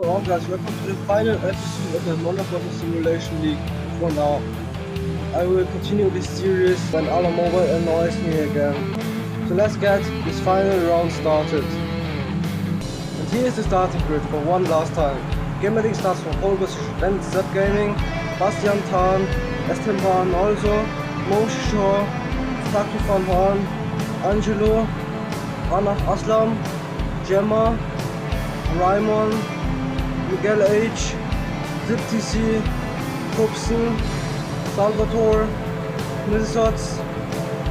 Hello guys, welcome to the final episode of the Monoposto Simulation League. For now, I will continue this series when AlaMobile annoys me again. So let's get this final round started. And here is the starting grid for one last time. Game starts from pole position, then Zap Gaming, Bastian Tan, Esteban also, Moshi Shore, Taki van Horn, Angelo, Anaf Aslam, Gemma, Raimon, Miguel H, Zip TC, Cobson, Salvatore, Milsots,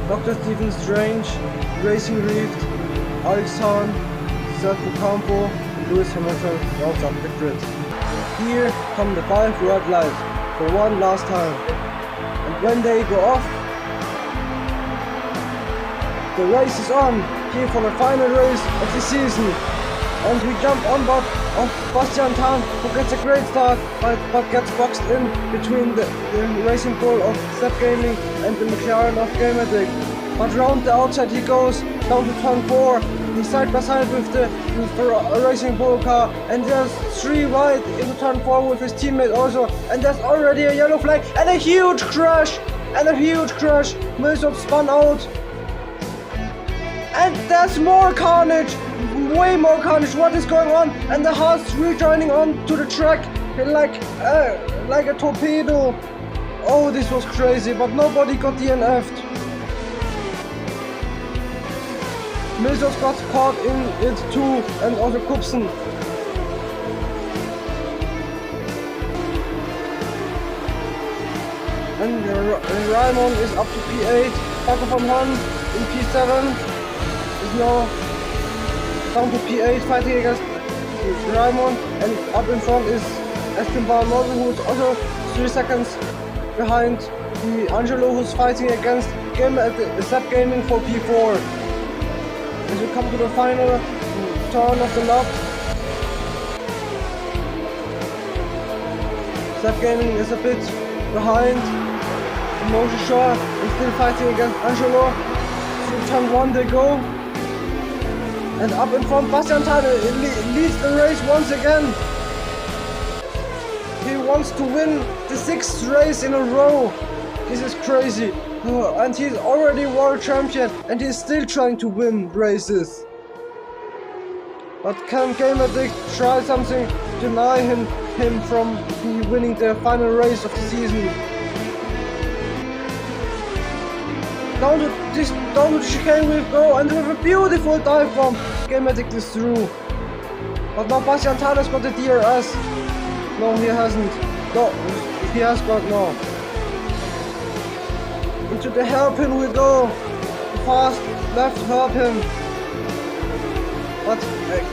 Dr. Stephen Strange, Racing Rift, Alex Hahn, Sergio Campo, and Lewis Hamilton rounds up the grid. Here come the 5 red lights for one last time. And when they go off, the race is on, here for the final race of the season. And we jump on board of Bastian Tan, who gets a great start, but gets boxed in between the racing pole of Zap Gaming and the McLaren of Gamerdick. But round the outside he goes, down to turn 4, he's side by side with the racing pole car, and there's 3 wide into turn 4 with his teammate also, and there's already a yellow flag, and a huge crash! Milsop spun out, and there's more carnage! Way more carnage, what is going on? And the Haas rejoining on to the track like a torpedo. Oh, this was crazy, but nobody got DNF'd. Milsos got caught in it too, and also Cobson. And Raimon is up to P8, Paco van Horn in P7 is now down to P8 fighting against Raimon, and up in front is Esteban, who is also 3 seconds behind the Angelo, who's fighting against Zap Gaming for P4. As we come to the final turn of the lap, Zap Gaming is a bit behind. Moshi Shore is still fighting against Angelo. Through turn 1 they go. And up in front, Bastian Tan leads the race once again. He wants to win the 6th race in a row. This is crazy. And he's already world champion, and he's still trying to win races. But can Gamerdick try something to deny him from winning the final race of the season? Down to the chicane we go, and with a beautiful dive bomb, Gamerdick is through. But now Bastian Tan has got the DRS. No, he hasn't. No, he has got no. Into the hairpin we go. Fast left hairpin. But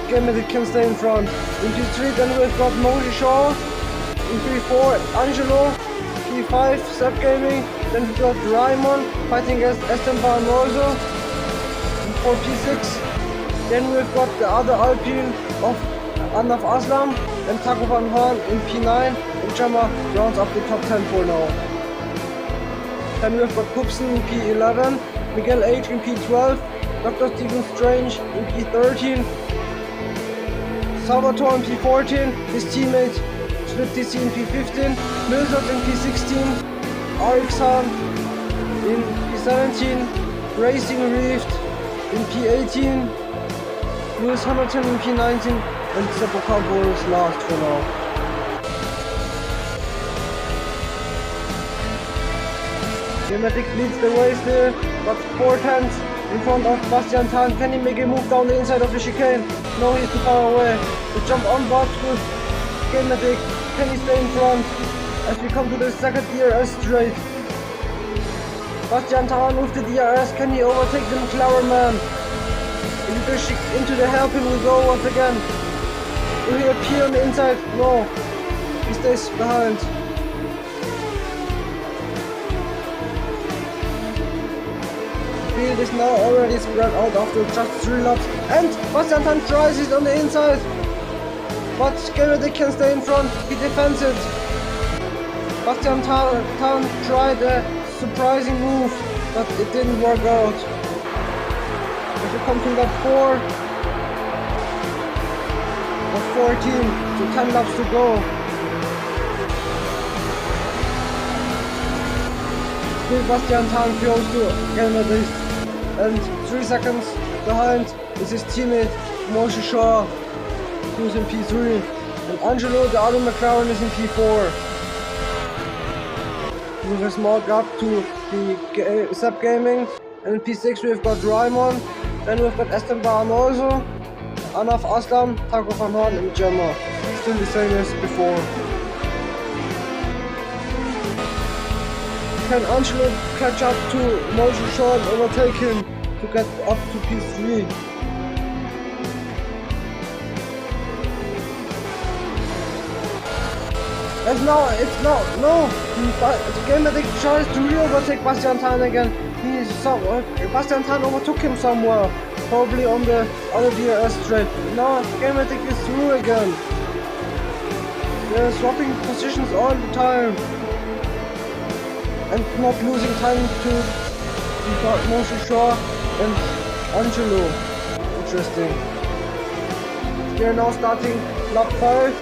Gamerdick can stay in front. In P3 then we've got Moshi Shaw. In P4 Angelo. P5 Zap Gaming. Then we've got Raimon fighting against Esteban also for P6. Then we've got the other Alpine of Anaf Aslam and Taco van Horn in P9, and Gemma rounds up the top 10 for now. Then we've got Cobson in P11, Miguel H in P12, Dr. Stephen Strange in P13, Salvatore in P14, his teammate Twich in P15, Milsot in P16, Alex Hahn in P17, Racing Rift in P18, Lewis Hamilton in P19, and Sergio Campo is last for now. Gamerdick leads the race there, but 4 tenths in front of Bastian Tan. Can he make a move down the inside of the chicane? No, he's too far away. We jump on board with Gamerdick. Can he stay in front? As we come to the second DRS straight. Bastian Tan with the DRS, can he overtake the McLaren man? Into the hairpin we go once again. Will he appear on the inside? No. He stays behind. The field is now already spread out after just 3 laps. And Bastian Tan tries it on the inside. But Gamerdick can stay in front. He defends it. Bastian Tan tried a surprising move, but it didn't work out. As we come to lap 4 of 14, So 10 laps to go. Still Bastian Tan close to Canada, and 3 seconds behind is his teammate Moshe Shaw, who's in P3, and Angelo, the other McLaren, is in P4. With a small gap to the Sub Gaming, and in P6 we've got Raimon, then we've got Esteban also, Anaf Aslam, Taco Van Horn and Gemma. Still the same as before. Can Angelo catch up to Moshe Shaw and overtake him to get up to P3? No! The game that tries to re-overtake Bastian Tan again. Bastian Tan overtook him somewhere, probably on the other DRS straight. Now Game-Matic is through again. They're swapping positions all the time and not losing time to Moshe Shaw and Angelo. Interesting. They're now starting lap 5.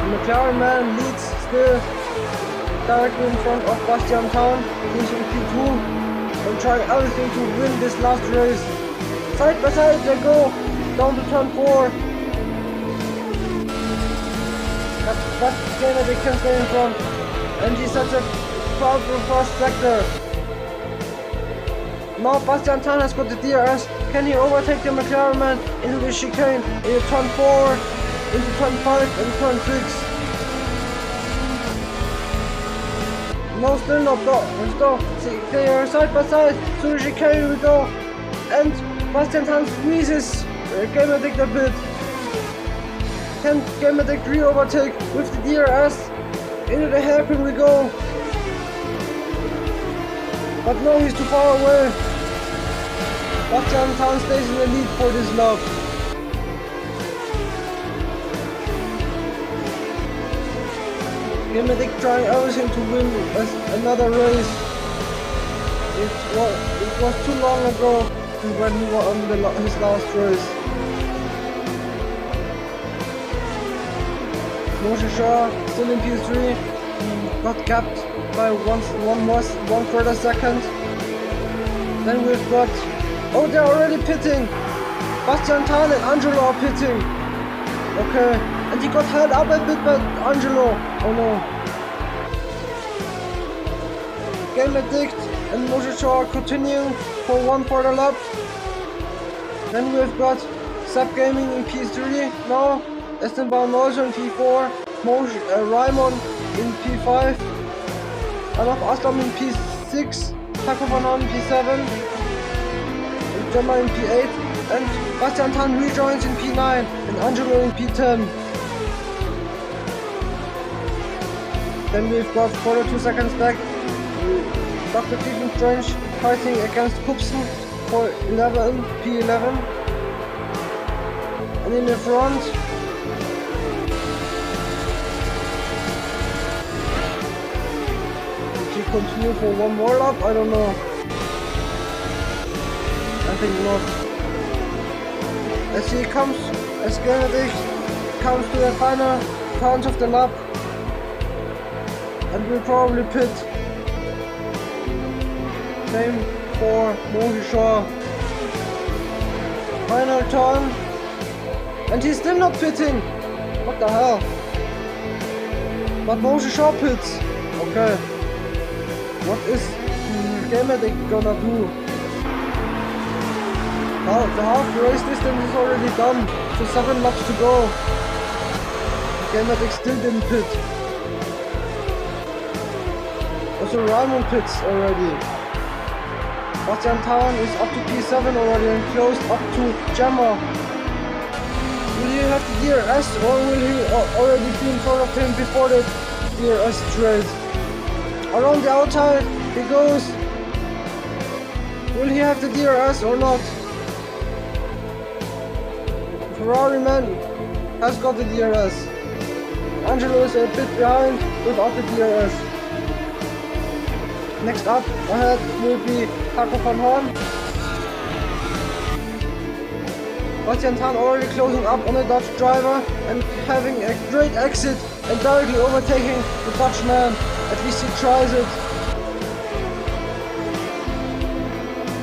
McLaren man leads still directly in front of Bastian Tan, who's in P2 and trying everything to win this last race. Side by side they go down to turn 4. But they can stay in front, and he's such a powerful first sector. Now Bastian Tan has got the DRS. Can he overtake the McLaren man into the chicane, into turn 4, into turn 5 and turn 6? No, still not. Go. See, they are side by side. So the chicane we go, and Bastian Tan squeezes Game-Matic a bit. Can Game-Matic re-overtake with the DRS? Into the hairpin we go. But no, he's too far away. Bastian Tan stays in the lead for this lap. Game-Matic trying everything to win another race. It was too long ago when he won his last race. Moshe Shaw still in P3, got capped by one further second. Then we've got, oh, they're already pitting. Bastian Tan and Angelo are pitting. Okay, and he got held up a bit by Angelo. Oh no. Game-Matic and Moshe Shaw are continuing for one further lap. Then we've got Sub Gaming in P3 now. Esteban also in P4, Raimon in P5, Anaf Aslam in P6, Taco Van Horn in P7, and Gemma in P8, and Bastian Tan rejoins in P9, and Angelo in P10. Then we've got 42 seconds back, Dr. Stephen Strange fighting against Kupsen for P11, and in the front, continue for one more lap? I don't know. I think not. As Game-Matic comes to the final turns of the lap, and will probably pit. Same for Moshe Shaw. Final turn, and he's still not pitting. What the hell? But Moshe Shaw pits. Okay. What is Game-Matic gonna do? The half race distance is already done, so 7 laps to go. Game-Matic still didn't pit. Also Raimon pits already. Bastian Tan is up to P7 already and close up to Gemma. Will he have the DRS or will he already be in front of him before the DRS straight? Around the outside he goes. Will he have the DRS or not? Ferrari man has got the DRS. Angelo is a bit behind without the DRS. Next up ahead will be Taco Van Horn. Bastian Tan already closing up on the Dutch driver and having a great exit and directly overtaking the Dutchman. At least he tries it.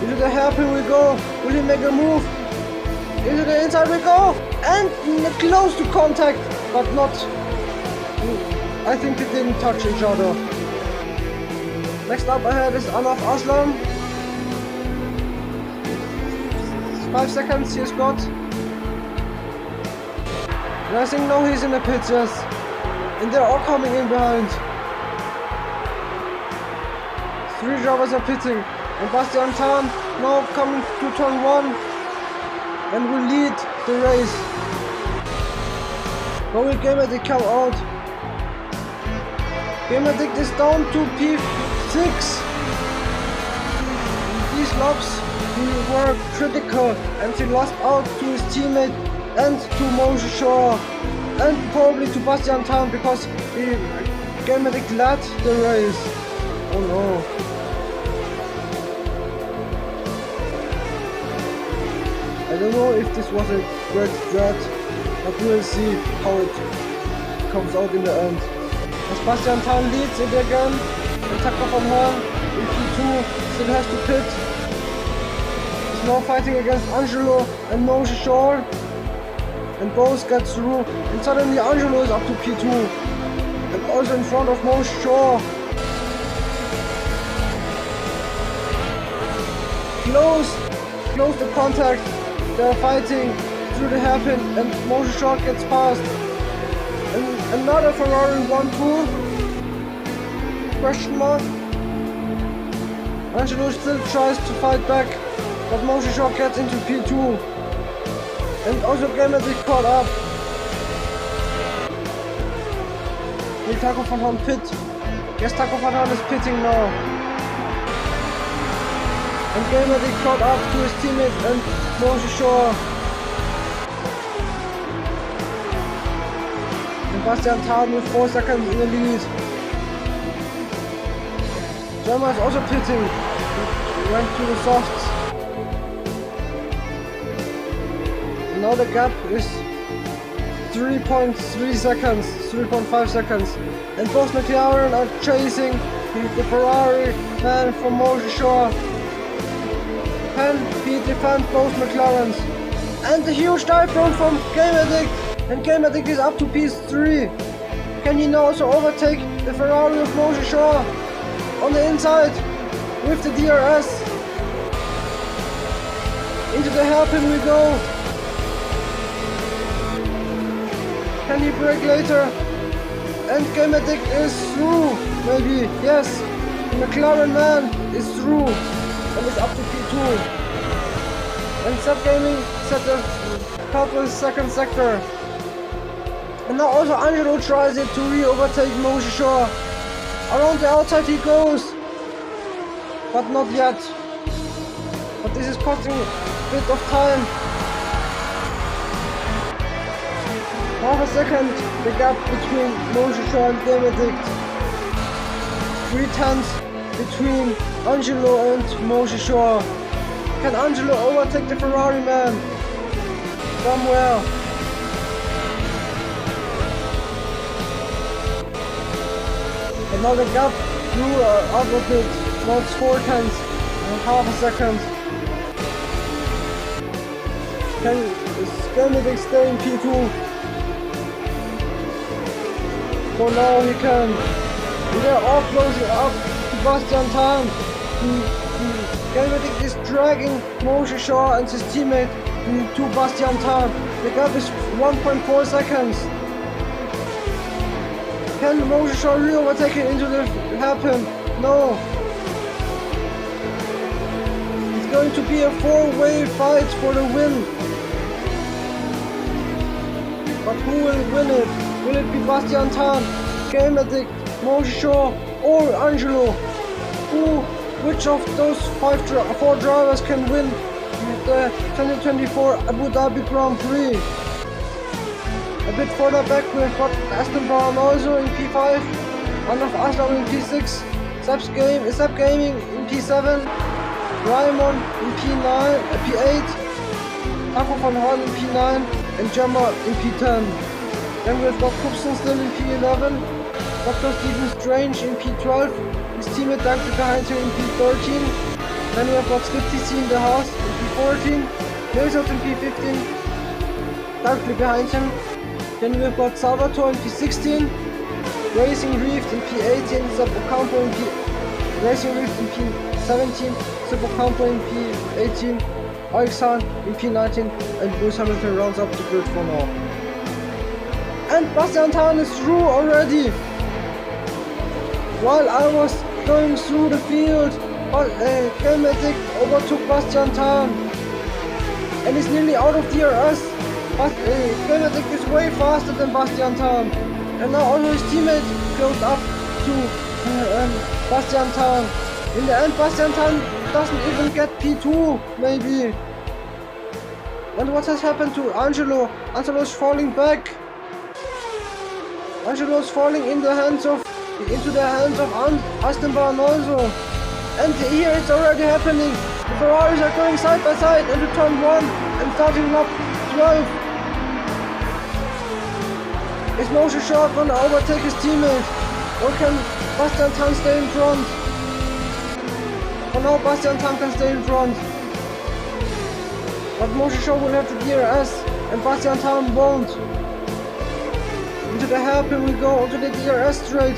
Into the hairpin we go. Will he make a move? Into the inside we go. And close to contact, but not. I think they didn't touch each other. Next up ahead is Anaf Aslam. 5 seconds he's got. And I think now he's in the pits, yes. And they're all coming in behind. 3 drivers are pitting. And Bastian Tan now coming to turn 1 and will lead the race. Now will Gamerdick come out. Gamerdick is down to P6. These laps he were critical and he lost out to his teammate and to Moshe Shaw and probably to Bastian Tan because Gamerdick led the race. Oh no. I don't know if this was a great strat, but we'll see how it comes out in the end. As Bastian Tan leads it again, and Tucker from Horn in P2 still has to pit. He's now fighting against Angelo and Moshe Shaw, and both get through, and suddenly Angelo is up to P2, and also in front of Moshe Shaw. Close the contact. They're fighting through the hairpin and Moshe Shaw gets past. And another Ferrari 1-2. Question mark. Angelo still tries to fight back, but Moshe Shaw gets into P2. And also Gamerdick caught up. Will Taco van Horn pit? Yes, Taco van Horn is pitting now. And Gamerdick caught up to his teammate and Moshe Shaw. And Bastian Tan with 4 seconds in the lead. Gemma is also pitting. He went to the softs. And now the gap is 3.3 seconds, 3.5 seconds. And both McLaren are chasing the Ferrari man from Moshe Shaw. Can he defend both McLarens? And the huge dive bomb from Gamerdick, and Gamerdick is up to P3. Can he now also overtake the Ferrari of Moshe Shaw on the inside with the DRS? Into the hairpin we go. Can he brake later? And Gamerdick is through, maybe, yes. The McLaren man is through. And it's up to P2. And Zap Gaming set the helpless second sector. And now also Angelo tries it to re-overtake Moshe Shaw. Around the outside he goes. But not yet. But this is costing a bit of time. Half a second the gap between Moshe Shaw and Gamerdick. 3/10 between Angelo and Moshe Shaw. Can Angelo overtake the Ferrari man? Somewhere. And now the gap grew out of it. Now it's 4/10 and half a second. Can Gamerdick stay in P2? For now he can. They're all closing up. Bastian Tan. Gamerdick is dragging Moshe Shaw and his teammate to Bastian Tan. The gap is 1.4 seconds. Can Moshe Shaw re-overtake it into the hairpin? No. It's going to be a 4-way fight for the win. But who will win it? Will it be Bastian Tan, Gamerdick, Moshe Shaw, or Angelo? Which of those 4 drivers can win the 2024 Abu Dhabi Grand Prix? A bit further back we've got Aston Brown also in P5, Anaf Aslam in P6, Zap Gaming in P7, Raimon in P8, Marco von Horn in P9 and Gemma in P10. Then we've got Kupson still in P11, Dr. Stephen Strange in P12, his teammate directly behind him in P13. Then we have got Skip TC in the house in P14, Milsot in P15, directly behind him. Then we have got Salvatore in P16, Racing Reef in P18, Sub Ocampo in Racing Reef in P17, Sub Ocampo in P18, Alexan in P19, and Lewis Hamilton rounds up the grid for now. And Bastian Tan is through already. While I was going through the field, Kelmatic overtook Bastian Tan and is nearly out of DRS. But Kelmatic is way faster than Bastian Tan, and now also his teammate goes up to Bastian Tan. In the end, Bastian Tan doesn't even get P2, maybe. And what has happened to Angelo? Angelo is falling back. Angelo is falling into the hands of Aston Barnoso. And here it's already happening. The Ferraris are going side by side into turn 1 and starting lap 12. Is Moshe Shaw gonna overtake his teammate? Or can Bastian Tan stay in front? For now, Bastian Tan can stay in front. But Moshe Shaw will have the DRS and Bastian Tan won't. Into the hairpin we go, onto the DRS straight.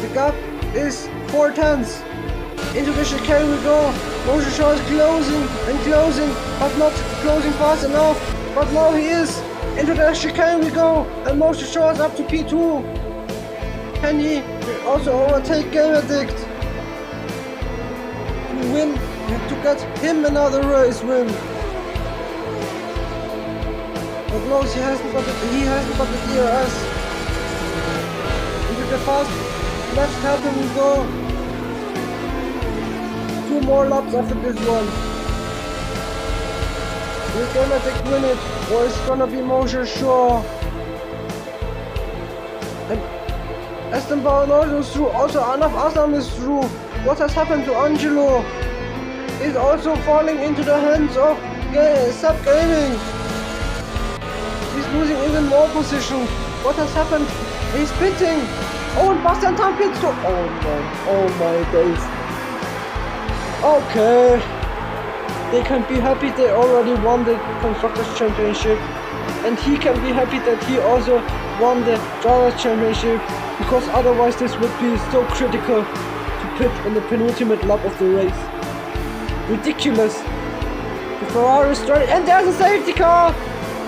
The gap is 4 tenths. Into the chicane we go. Moshe Shaw is closing and closing, but not closing fast enough. But now he is. Into the chicane we go, and Moshe Shaw is up to P2. Can he also overtake Game Addict? To win, to get him another race win. But no, he hasn't got the DRS. Into the fast left hairpin we go. 2 more laps after this one. Will Game Addict win it, or it's gonna be Moshe Shaw? And Aston Barnoso is through, also Anaf Asam is through. What has happened to Angelo? Is also falling into the hands of Sub Gaming. He's losing even more position. What has happened? He's pitting. Oh, and Bastian Tan pits too. Oh my days. Okay. They can be happy they already won the Constructors' Championship. And he can be happy that he also won the Drivers' Championship. Because otherwise this would be so critical to pit in the penultimate lap of the race. Ridiculous. The Ferrari is straight, and there's a safety car!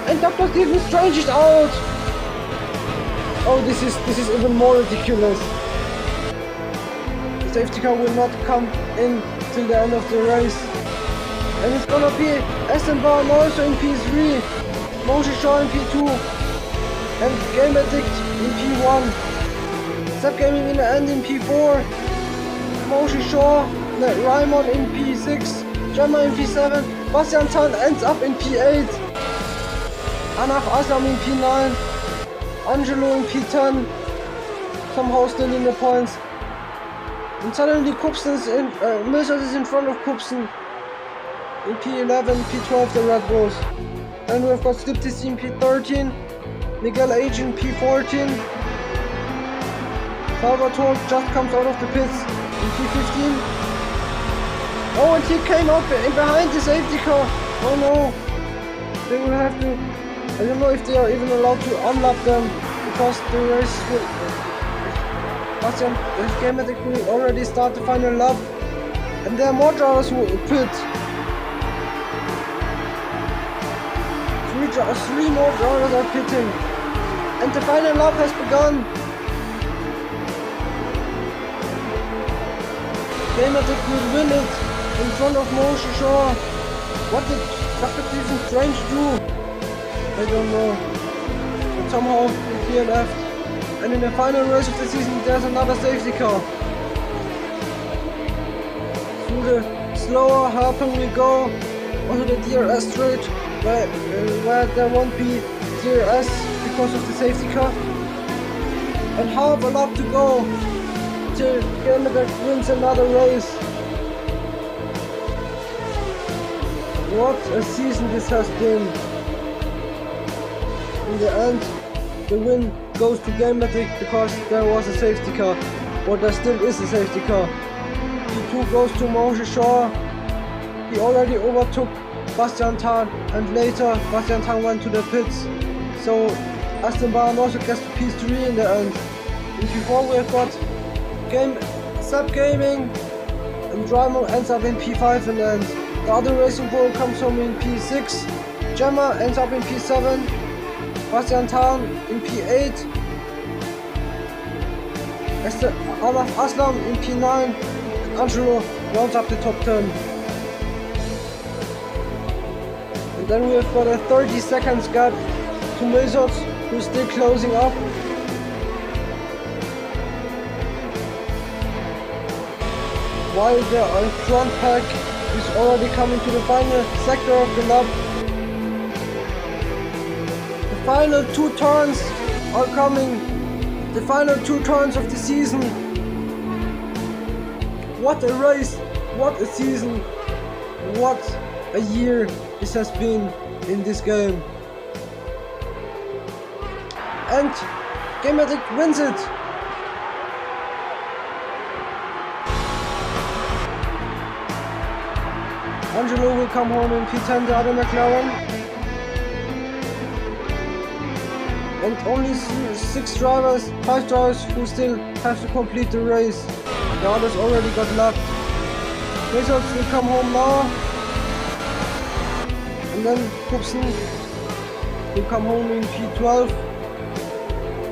And Dr. Stephen Strange is out! Oh, this is even more ridiculous. The safety car will not come in till the end of the race. And it's gonna be Aston Barnoso in P3, Moshe Shaw in P2, and Game Addict in P1. Sub Gaming in the end in P4, Moshe Shaw, Raimon in P6, Gemma in P7, Bastian Tan ends up in P8, Anaf Asam in P9, Angelo in P10, somehow still in the points. And suddenly Milsot is in front of Kupson in P11, P12 the Red Bulls. And we've got Skip TC in P13, Miguel H in P14, Salvatore just comes out of the pits in P15. Oh, and he came up behind the safety car. Oh no, they will have to, I don't know if they are even allowed to unlap them, because the race will, the Game Addict will already start the final lap, and there are more drivers who pit. 3 more drivers are pitting, and the final lap has begun. Game Addict will win it in front of Moshe Shaw. What did Dr. Stephen Strange do? I don't know. But somehow he left. And in the final race of the season there's another safety car. Through the slower hairpin we go onto the DRS straight, where there won't be DRS because of the safety car. And half a lap to go till Game Addict wins another race. What a season this has been. In the end, the win goes to Gamematic because there was a safety car, or there still is a safety car. P2 goes to Monoposto. He already overtook Bastian Tan, and later Bastian Tan went to the pits. So Aston Martin also gets to P3 in the end. In P4 we've got Sub Gaming, and Drymon ends up in P5 in the end. The other Racing Bull comes home in P6. Gemma ends up in P7. Bastian Tan in P8. Alaf Aslam in P9. And Angelo rounds up the top 10. And then we've got a 30 seconds gap to Mesut, who's still closing up. While the front pack is already coming to the final sector of the lap. The final 2 turns are coming. The final 2 turns of the season. What a race, what a season, what a year this has been in this game. And Gamematic wins it. Angelo will come home in P10, the other McLaren. And only 5 drivers who still have to complete the race. The others already got lapped. Mesut will come home now. And then Kupsen will come home in P12.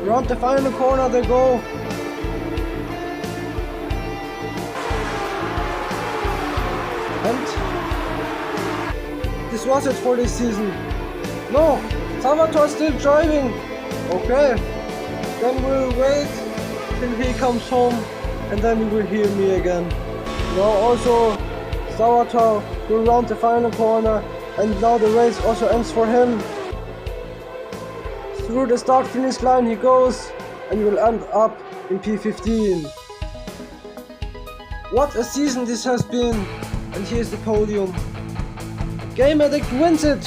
Around the final corner they go. And this was it for this season. No, Salvatore's still driving. Okay, then we'll wait till he comes home and then you will hear me again. Now also Salvatore will round the final corner and now the race also ends for him. Through the start finish line he goes and will end up in P15. What a season this has been, and here's the podium. Gamematic wins it!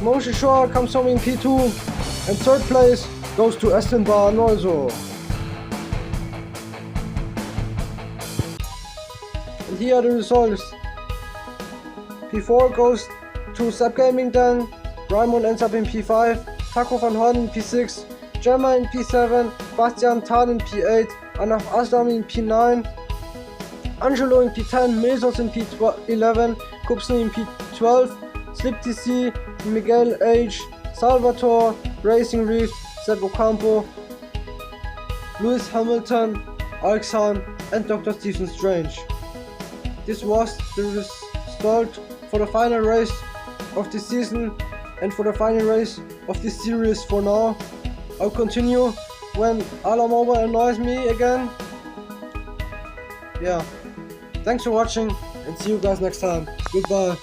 Monoposto comes home in P2 and 3rd place goes to Aston Martin also. And here are the results. P4 goes to Sub Gaming then, Drymon ends up in P5, Taco van Horn in P6, Gemma in P7, Bastian Tan in P8, Alaf Aslam in P9, Angelo in P10, Mesut in P11, Kupsen in P12, Slip TC, Miguel H, Salvatore, Racing Reef, Seb Ocampo, Lewis Hamilton, Alexan and Dr. Stephen Strange. This was the result for the final race of the season and for the final race of this series for now. I'll continue when AlaMobile annoys me again. Yeah, thanks for watching and see you guys next time. Goodbye.